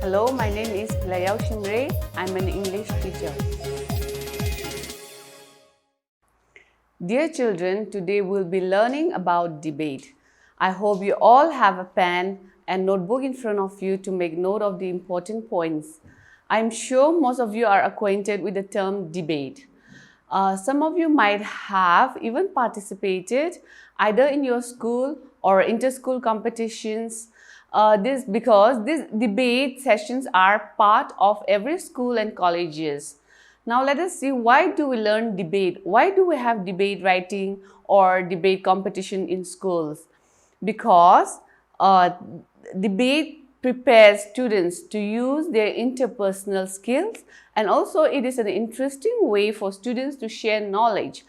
Hello, my name is Layao Shimre. I'm an English teacher. Dear children, today we'll be learning about debate. I hope you all have a pen and notebook in front of you to make note of the important points. I'm sure most of you are acquainted with the term debate. Some of you might have even participated either in your school or inter-school competitions. Because these debate sessions are part of every school and colleges. Now let us see, why do we learn debate? Why do we have debate writing or debate competition in schools? Because debate prepares students to use their interpersonal skills, and also it is an interesting way for students to share knowledge.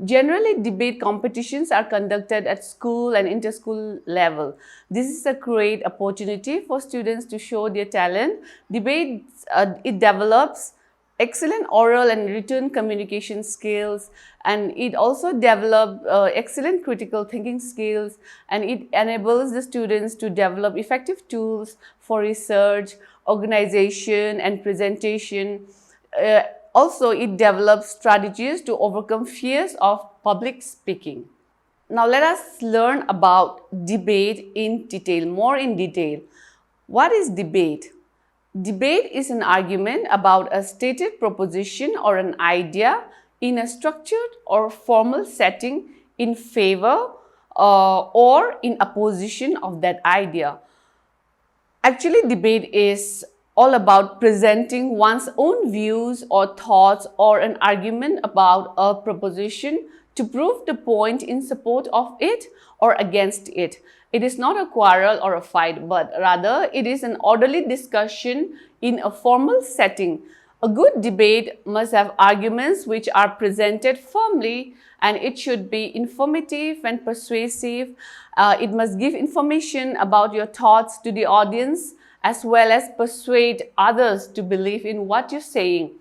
Generally, debate competitions are conducted at school and inter-school level. This is a great opportunity for students to show their talent. Debate, it develops excellent oral and written communication skills, and it also develops excellent critical thinking skills, and it enables the students to develop effective tools for research, organization, and presentation. Also, it develops strategies to overcome fears of public speaking. Now, let us learn about debate in detail, more in detail. What is debate? Debate is an argument about a stated proposition or an idea in a structured or formal setting in favor or in opposition of that idea. Actually, debate is all about presenting one's own views or thoughts or an argument about a proposition to prove the point in support of it or against it. It is not a quarrel or a fight, but rather it is an orderly discussion in a formal setting. A good debate must have arguments which are presented firmly, and it should be informative and persuasive. It must give information about your thoughts to the audience, as well as persuade others to believe in what you're saying.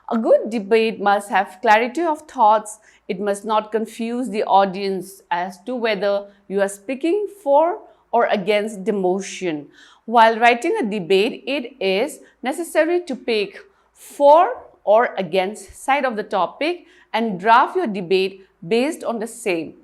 A good debate must have clarity of thoughts. It must not confuse the audience as to whether you are speaking for or against the motion. While writing a debate, it is necessary to pick for or against side of the topic and draft your debate based on the same.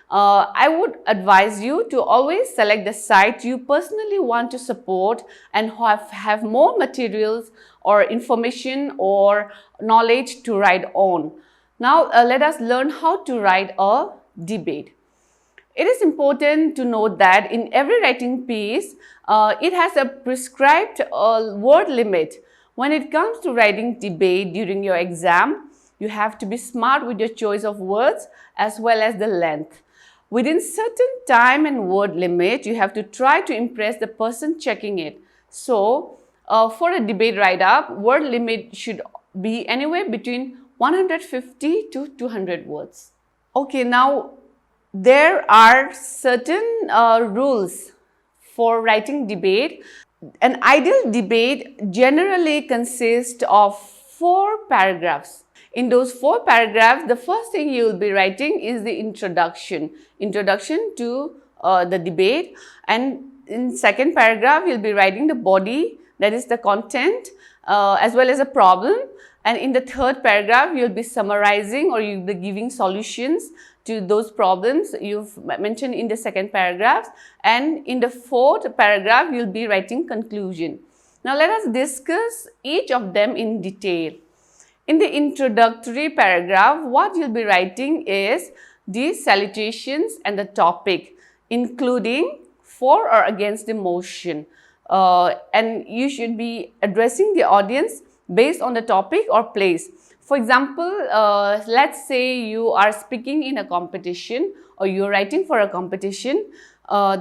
I would advise you to always select the site you personally want to support and have more materials or information or knowledge to write on. Now, let us learn how to write a debate. It is important to note that in every writing piece, it has a prescribed word limit. When it comes to writing debate during your exam, you have to be smart with your choice of words as well as the length. Within certain time and word limit, you have to try to impress the person checking it. So, for a debate write-up, word limit should be anywhere between 150 to 200 words. Okay, now there are certain rules for writing debate. An ideal debate generally consists of 4 paragraphs. In those 4 paragraphs, the first thing you will be writing is the introduction to the debate, and in second paragraph, you'll be writing the body, that is the content, as well as a problem, and in the third paragraph, you'll be summarizing or you'll be giving solutions to those problems you've mentioned in the second paragraph, and in the fourth paragraph, you'll be writing conclusion. Now, let us discuss each of them in detail. In the introductory paragraph, what you'll be writing is the salutations and the topic, including for or against the motion. And you should be addressing the audience based on the topic or place. For example, let's say you are speaking in a competition or you're writing for a competition,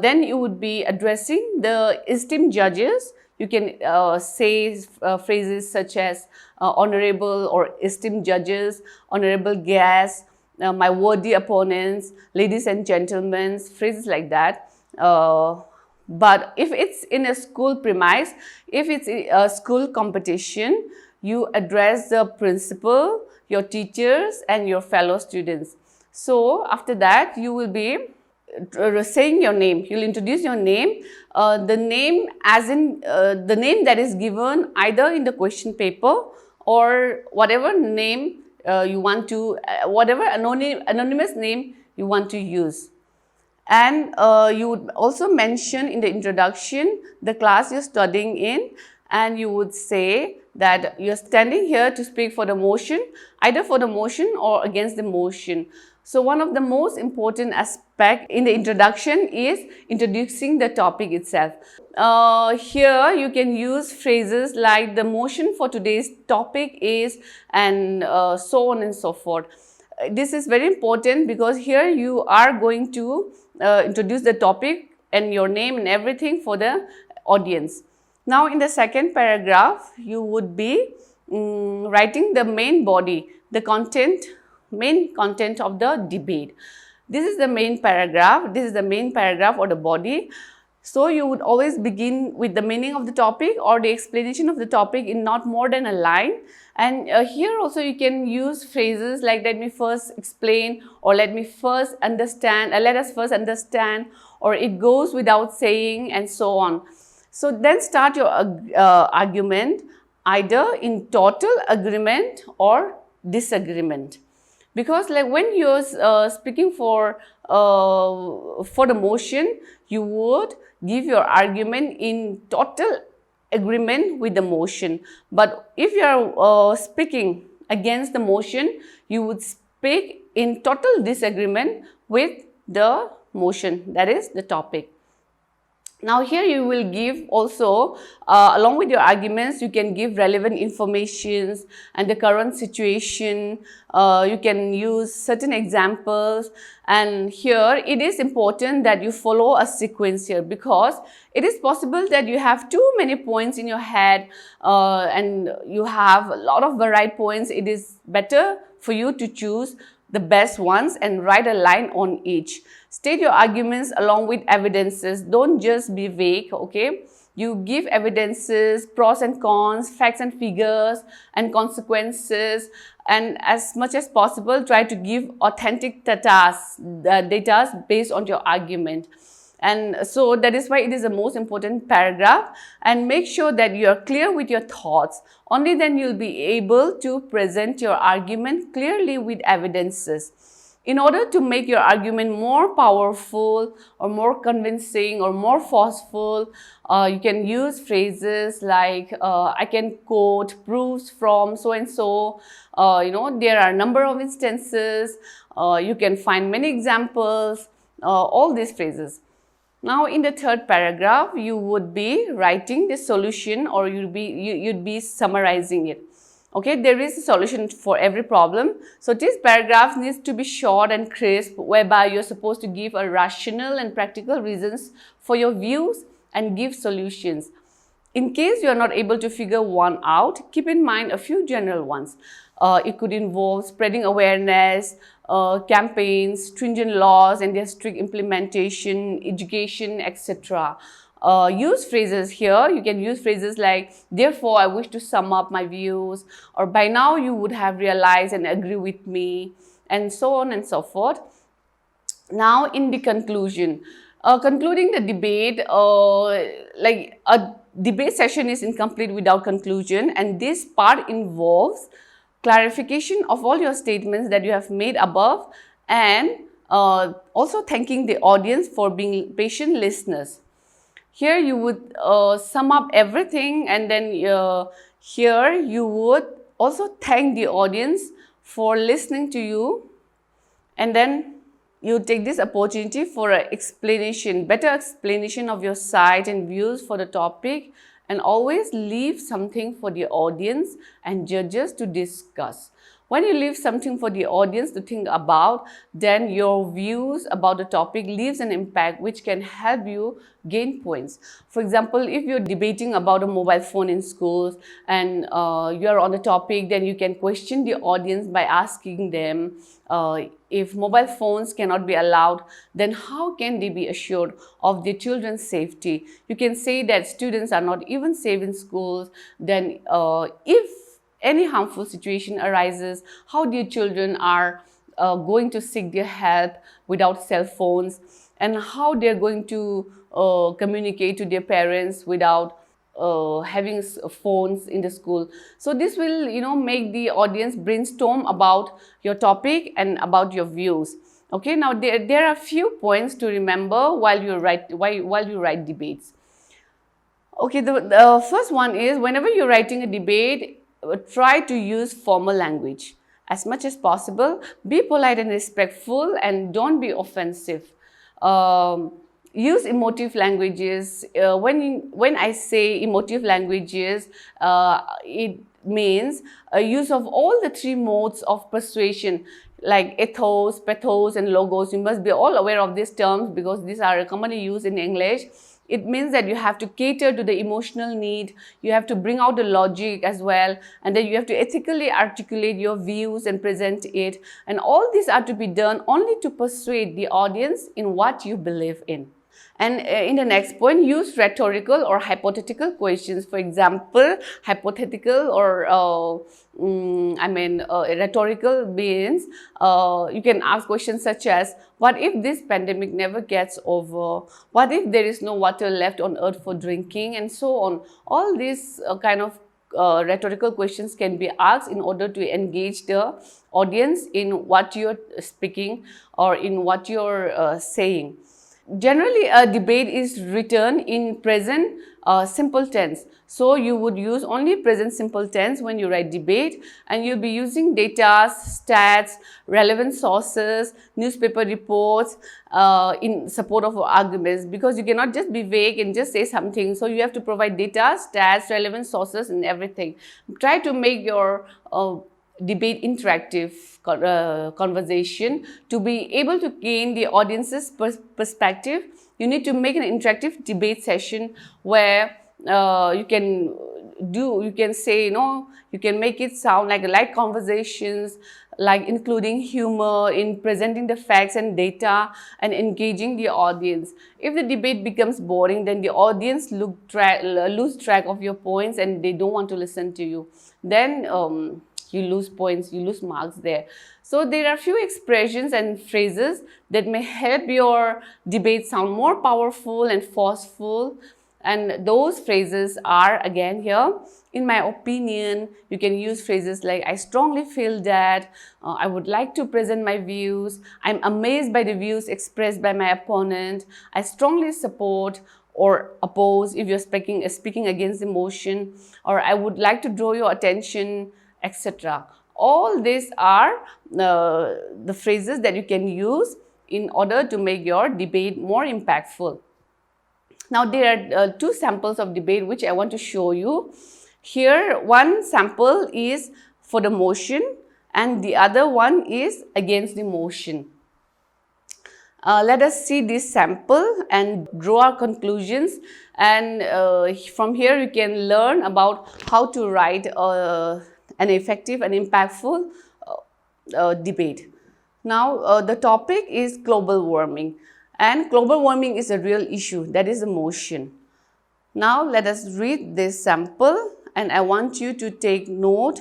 then you would be addressing the esteemed judges. You can say phrases such as honorable or esteemed judges, honorable guests, my worthy opponents, ladies and gentlemen, phrases like that. But if it's in a school premise, if it's a school competition, you address the principal, your teachers, and your fellow students. So after that, you will be saying your name. You'll introduce your name, the name as in the name that is given either in the question paper or whatever name you want to, whatever anonymous name you want to use. And you would also mention in the introduction the class you're studying in, and you would say that you're standing here to speak for the motion, either for the motion or against the motion. So one of the most important aspects in the introduction is introducing the topic itself. Here you can use phrases like the motion for today's topic is, and so on and so forth. This is very important because here you are going to introduce the topic and your name and everything for the audience. Now in the second paragraph, you would be writing the main body, the main content of the debate. This is the main paragraph. This is the main paragraph or the body. So you would always begin with the meaning of the topic or the explanation of the topic in not more than a line. And here also you can use phrases like let me first explain, or let me first understand, let us first understand, or it goes without saying, and so on. So then start your argument either in total agreement or disagreement. Because like when you're speaking for the motion, you would give your argument in total agreement with the motion. But if you are speaking against the motion, you would speak in total disagreement with the motion, that is the topic. Now here you will give also, along with your arguments, you can give relevant informations and the current situation. You can use certain examples, and here it is important that you follow a sequence here, because it is possible that you have too many points in your head and you have a lot of varied points. It is better for you to choose the best ones and write a line on each. State your arguments along with evidences. Don't just be vague, okay? You give evidences, pros and cons, facts and figures, and consequences. And as much as possible, try to give authentic data based on your argument. And so that is why it is the most important paragraph. And make sure that you are clear with your thoughts. Only then you'll be able to present your argument clearly with evidences. In order to make your argument more powerful or more convincing or more forceful, you can use phrases like I can quote proofs from so and so. There are a number of instances. You can find many examples, all these phrases. Now in the third paragraph, you would be writing the solution, or you'd be summarizing it. Okay, there is a solution for every problem. So this paragraph needs to be short and crisp, whereby you're supposed to give a rational and practical reasons for your views and give solutions. In case you are not able to figure one out, keep in mind a few general ones. It could involve spreading awareness, campaigns, stringent laws and their strict implementation, education, etc. Use phrases here. You can use phrases like, therefore, I wish to sum up my views, or by now you would have realized and agree with me, and so on and so forth. Now, in the conclusion, concluding the debate, like a debate session is incomplete without conclusion, and this part involves clarification of all your statements that you have made above, and also thanking the audience for being patient listeners. Here you would sum up everything, and then here you would also thank the audience for listening to you, and then you take this opportunity for an explanation, better explanation of your side and views for the topic, and always leave something for the audience and judges to discuss. When you leave something for the audience to think about, then your views about the topic leaves an impact which can help you gain points. For example, if you're debating about a mobile phone in schools and you're on the topic, then you can question the audience by asking them, if mobile phones cannot be allowed, then how can they be assured of their children's safety? You can say that students are not even safe in schools. Then if any harmful situation arises, how their children are going to seek their help without cell phones. and how they're going to communicate to their parents without having phones in the school. So this will, make the audience brainstorm about your topic and about your views. Okay, now there are a few points to remember while you write debates. Okay, the first one is, whenever you're writing a debate, try to use formal language as much as possible. Be polite and respectful, and don't be offensive. Use emotive languages. When I say emotive languages, it means a use of all the three modes of persuasion, like ethos, pathos, and logos. You must be all aware of these terms because these are commonly used in English. It means that you have to cater to the emotional need, you have to bring out the logic as well, and then you have to ethically articulate your views and present it. And all these are to be done only to persuade the audience in what you believe in. And in the next point, use rhetorical or hypothetical questions. For example, hypothetical or rhetorical means you can ask questions such as, what if this pandemic never gets over? What if there is no water left on earth for drinking? And so on. All these kind of rhetorical questions can be asked in order to engage the audience in what you're speaking or in what you're saying. Generally, a debate is written in present simple tense. So you would use only present simple tense when you write debate, and you'll be using data, stats, relevant sources, newspaper reports in support of arguments, because you cannot just be vague and just say something. So you have to provide data, stats, relevant sources, and everything. Try to make your debate interactive conversation. To be able to gain the audience's perspective, you need to make an interactive debate session where you can say, you can make it sound like light conversations, like including humor in presenting the facts and data and engaging the audience. If the debate becomes boring, then the audience lose track of your points and they don't want to listen to you. Then you lose points, you lose marks there. So there are few expressions and phrases that may help your debate sound more powerful and forceful. And those phrases are, again, here. In my opinion, you can use phrases like, I strongly feel that, I would like to present my views, I'm amazed by the views expressed by my opponent, I strongly support or oppose if you're speaking against the motion, or I would like to draw your attention, etc. All these are the phrases that you can use in order to make your debate more impactful. Now there are two samples of debate which I want to show you. Here one sample is for the motion and the other one is against the motion. Let us see this sample and draw our conclusions, and from here you can learn about how to write an effective and impactful debate. Now the topic is global warming, and global warming is a real issue, that is the motion. Now let us read this sample, and I want you to take note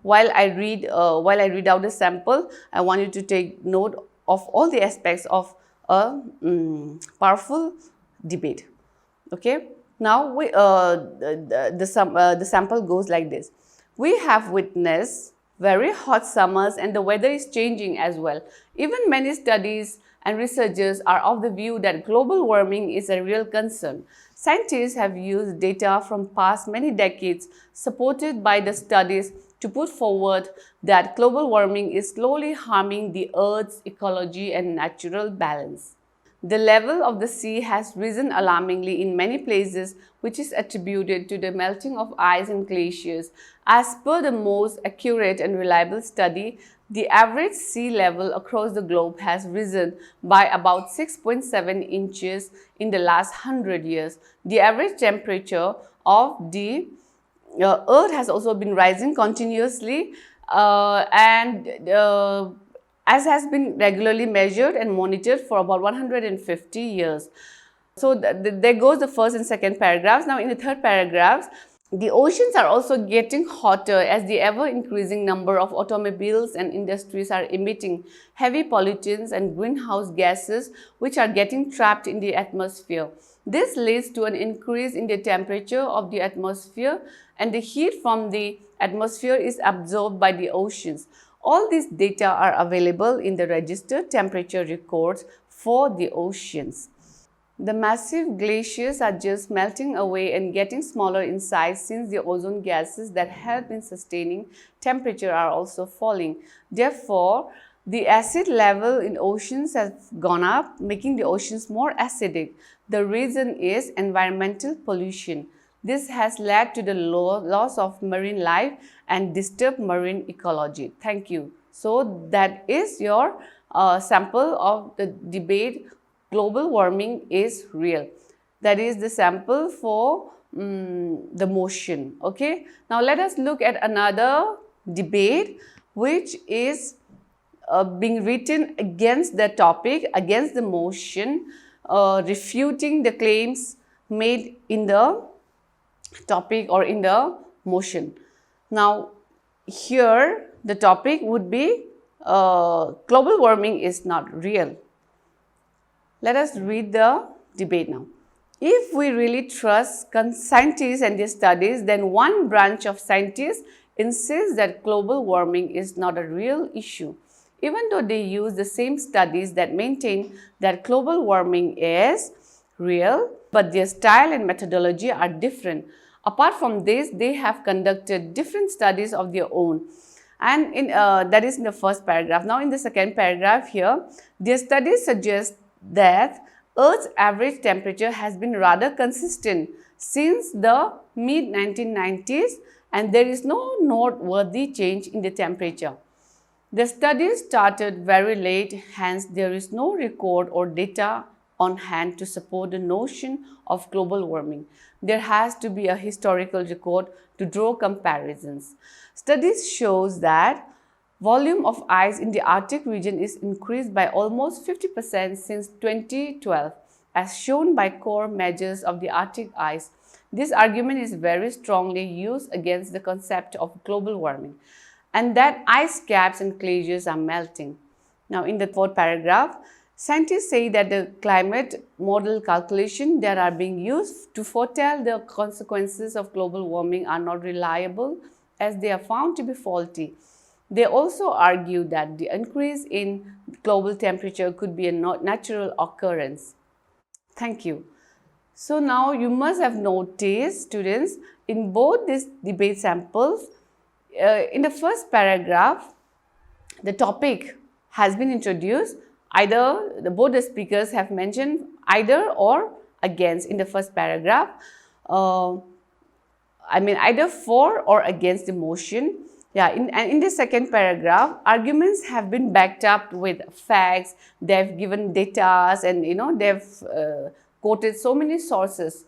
while I read out the sample. I want you to take note of all the aspects of a powerful debate. Okay. Now the sample goes like this. We have witnessed very hot summers and the weather is changing as well. Even many studies and researchers are of the view that global warming is a real concern. Scientists have used data from past many decades supported by the studies to put forward that global warming is slowly harming the Earth's ecology and natural balance. The level of the sea has risen alarmingly in many places, which is attributed to the melting of ice and glaciers. As per the most accurate and reliable study, the average sea level across the globe has risen by about 6.7 inches in the last 100 years. The average temperature of the Earth has also been rising continuously as has been regularly measured and monitored for about 150 years. So there goes the first and second paragraphs. Now in the third paragraph, The oceans are also getting hotter as the ever-increasing number of automobiles and industries are emitting heavy pollutants and greenhouse gases which are getting trapped in the atmosphere. This leads to an increase in the temperature of the atmosphere, and the heat from the atmosphere is absorbed by the oceans. All these data are available in the registered temperature records for the oceans. The massive glaciers are just melting away and getting smaller in size since the ozone gases that help in sustaining temperature are also falling. Therefore, the acid level in oceans has gone up, making the oceans more acidic. The reason is environmental pollution. This has led to the loss of marine life and disturbed marine ecology. Thank you. So that is your sample of the debate global warming is real. That is the sample for the motion. Okay. Now let us look at another debate which is being written against the topic, against the motion, refuting the claims made in the topic or in the motion. Now here the topic would be global warming is not real. Let us read the debate now. If we really trust scientists and their studies, then one branch of scientists insists that global warming is not a real issue, even though they use the same studies that maintain that global warming is real, but their style and methodology are different. Apart from this, they have conducted different studies of their own. And that is in the first paragraph. Now in the second paragraph here, their studies suggest that Earth's average temperature has been rather consistent since the mid-1990s and there is no noteworthy change in the temperature. The study started very late, hence there is no record or data on hand to support the notion of global warming. There has to be a historical record to draw comparisons. Studies shows that volume of ice in the Arctic region is increased by almost 50% since 2012, as shown by core measures of the Arctic ice. This argument is very strongly used against the concept of global warming, and that ice caps and glaciers are melting. Now, in the fourth paragraph, scientists say that the climate model calculation that are being used to foretell the consequences of global warming are not reliable as they are found to be faulty. They also argue that the increase in global temperature could be a natural occurrence. Thank you. So now you must have noticed, students, in both these debate samples, in the first paragraph, the topic has been introduced. Either both the speakers have mentioned either or against in the first paragraph. Either for or against the motion. Yeah, in the second paragraph, arguments have been backed up with facts. They've given data and they've quoted so many sources.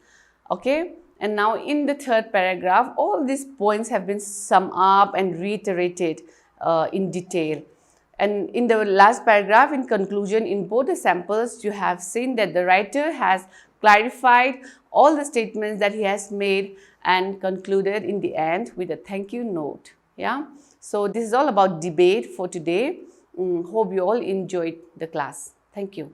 Okay, and now in the third paragraph, all these points have been summed up and reiterated in detail. And in the last paragraph, in conclusion, in both the samples, you have seen that the writer has clarified all the statements that he has made and concluded in the end with a thank you note. Yeah, so this is all about debate for today. Hope you all enjoyed the class. Thank you.